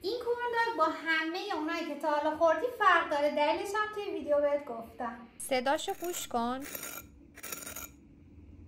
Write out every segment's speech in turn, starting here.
این کورنداگ با همه اونایی که تا حالا خوردی فرق داره. دلیلش هم توی ویدیو بهت گفتم. صداشو گوش کن.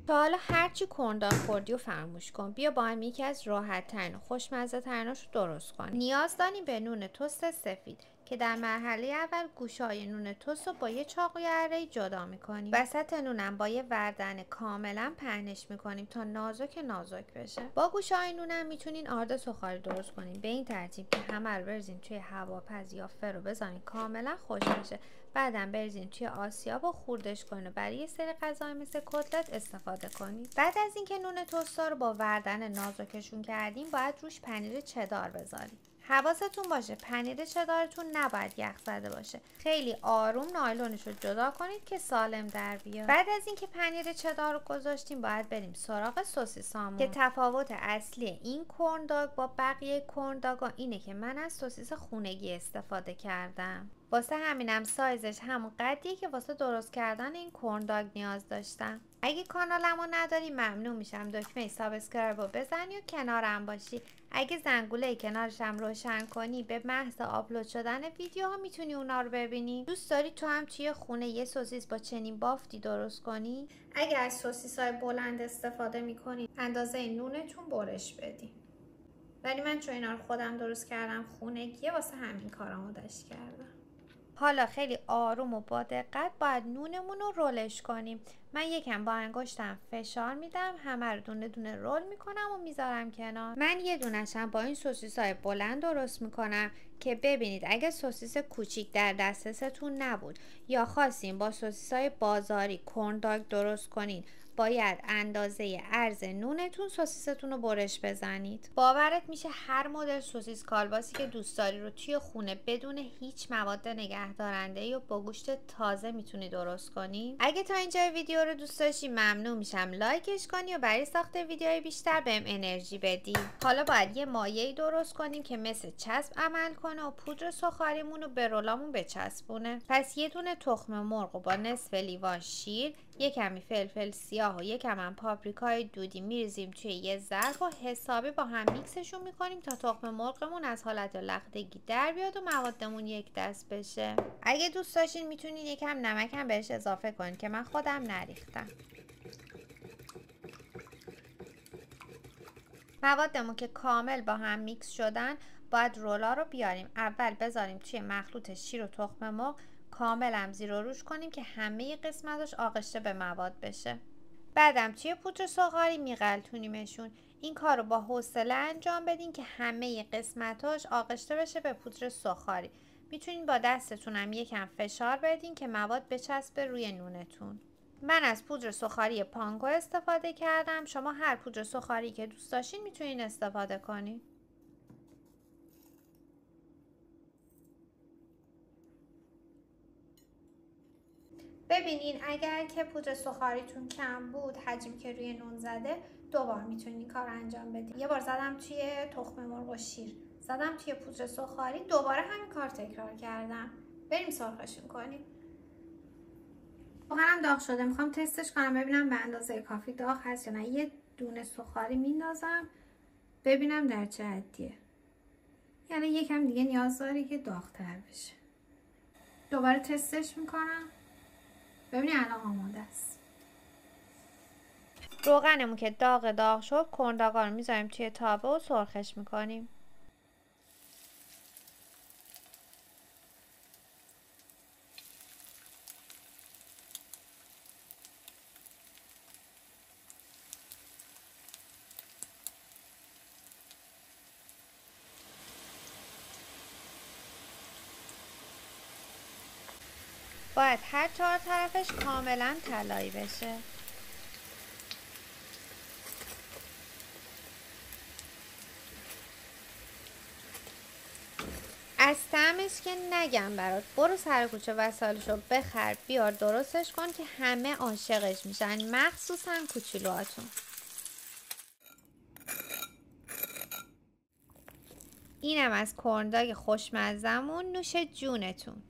تا حالا هرچی کورنداگ خوردی و فراموش کن. بیا با هم یکی از راحت ترین و خوشمزه تریناشو درست کنیم. نیاز داریم به نون تست سفید که در مرحله اول گوشه‌های نون تست رو با یه چاقوی اره‌ای جدا میکنیم. وسط نونم با یه وردن کاملا پهنش میکنیم تا نازک بشه. با گوشه‌های نونم میتونین آرد سوخاری درست کنیم به این ترتیب که همه رو بریزین توی هواپز یا فرو بزنین کاملا خوش بشه. بعدم بریزین توی آسیاب و خوردش کنین و برای یه سری غذاهای مثل کتلت استفاده کنید. بعد از اینکه نون تستا رو با وردن نازکشون کردیم باید روش پنیر چدار بذاریم. حواستون باشه پنیر چدارتون نباید یخ زده باشه. خیلی آروم نایلونش رو جدا کنید که سالم در بیاد. بعد از اینکه پنیر چدار رو گذاشتیم باید بریم سراغ سوسیسامون که تفاوت اصلی این کورنداگ با بقیه کورنداگا اینه که من از سوسیس خونگی استفاده کردم. واسه همینم سایزش همون قدیه که واسه درست کردن این کورنداگ نیاز داشتم. اگه کانالمو نداری ممنون میشم دکمه سابسکرایب رو بزنی و کنارم باشی. اگه زنگوله کنارش هم روشن کنی به محض آپلود شدن ویدیوها میتونی اونا رو ببینی. دوست داری تو هم توی خونه یه سوسیس با چنین بافتی درست کنی؟ اگه از سوسیس‌های بلند استفاده میکنی اندازه نونتون برش بدین. ولی من چون اینا رو خودم درست کردم خونگیه واسه همین کارامو داشت کردم. حالا خیلی آروم و با دقت باید نونمون رو رولش کنیم. من یکم با انگشتم فشار میدم، همه رو دونه دونه رول میکنم و میذارم کنار. من یه دونشم با این سوسیس‌های بلند درست میکنم که ببینید اگه سوسیس کوچیک در دسترستون نبود یا خواستین با سوسیس‌های بازاری کورنداگ درست کنین باید اندازه عرض نونتون سوسیستون رو برش بزنید. باورت میشه هر مدل سوسیس کالباسی که دوست داری رو توی خونه بدون هیچ مواد نگهدارنده و با گوشت تازه میتونی درست کنی. اگه تا اینجا ویدیو رو دوست داشتی ممنون میشم لایکش کنی و برای ساخت ویدیوهای بیشتر بهم انرژی بدی. حالا باید یه مایعی درست کنیم که مثل چسب عمل کنه و پودر سوخاریمون رو به رولامون بچسبونه. پس یه دونه تخم مرغ با نصف لیوان شیر، یه کمی فلفل سیاه و یک کم پاپریکای دودی میریزیم توی یه ظرف و حسابی با هم میکسشون میکنیم تا تخم مرغمون از حالت لختگی در بیاد و موادمون یک دست بشه. اگه دوست داشتین میتونین یکم نمک هم بهش اضافه کنین که من خودم نریختم. موادمون که کامل با هم میکس شدن باید رولا رو بیاریم. اول بذاریم توی مخلوط شیر و تخم مرغ کاملا زیر و روش کنیم که همه قسمتاش آغشته به مواد بشه. بعدم توی پودر سوغاری میغلطونیمشون. این کار رو با حوصله انجام بدین که همه قسمتاش آغشته بشه به پودر سوغاری. میتونین با دستتون هم یکم فشار بدین که مواد بچسبه روی نونتون. من از پودر سوغاری پانگو استفاده کردم. شما هر پودر سوغاری که دوست داشتین میتونین استفاده کنین. ببینین اگر که پودر سوغاریتون کم بود حجمی که روی نون زده دوبار میتونین این کار انجام بدین. یه بار زدم توی تخم مرغ و شیر، زدم توی پودر سوغاری، دوباره همین کار تکرار کردم. بریم سرخشون کنیم. سوغرم داغ شده، میخوام تستش کنم ببینم به اندازه کافی داغ هست یا نه. یه دونه سوغاری میندازم ببینم در چه حدیه. یعنی یکم دیگه نیاز داره که داغ‌تر بشه. دوباره تستش میکنم ببینید الان آماده است. روغنمون که داغ شد کورنداگا رو میذاریم توی تابه و سرخش میکنیم. باید هر 4 طرفش کاملا طلایی بشه. از طعمش که نگم برات. برو سر کوچه وسایلشو بخر بیار درستش کن که همه عاشقش میشن، مخصوصا کوچولوهاتون. اینم از کورنداگ خوشمزمون. نوش جونتون.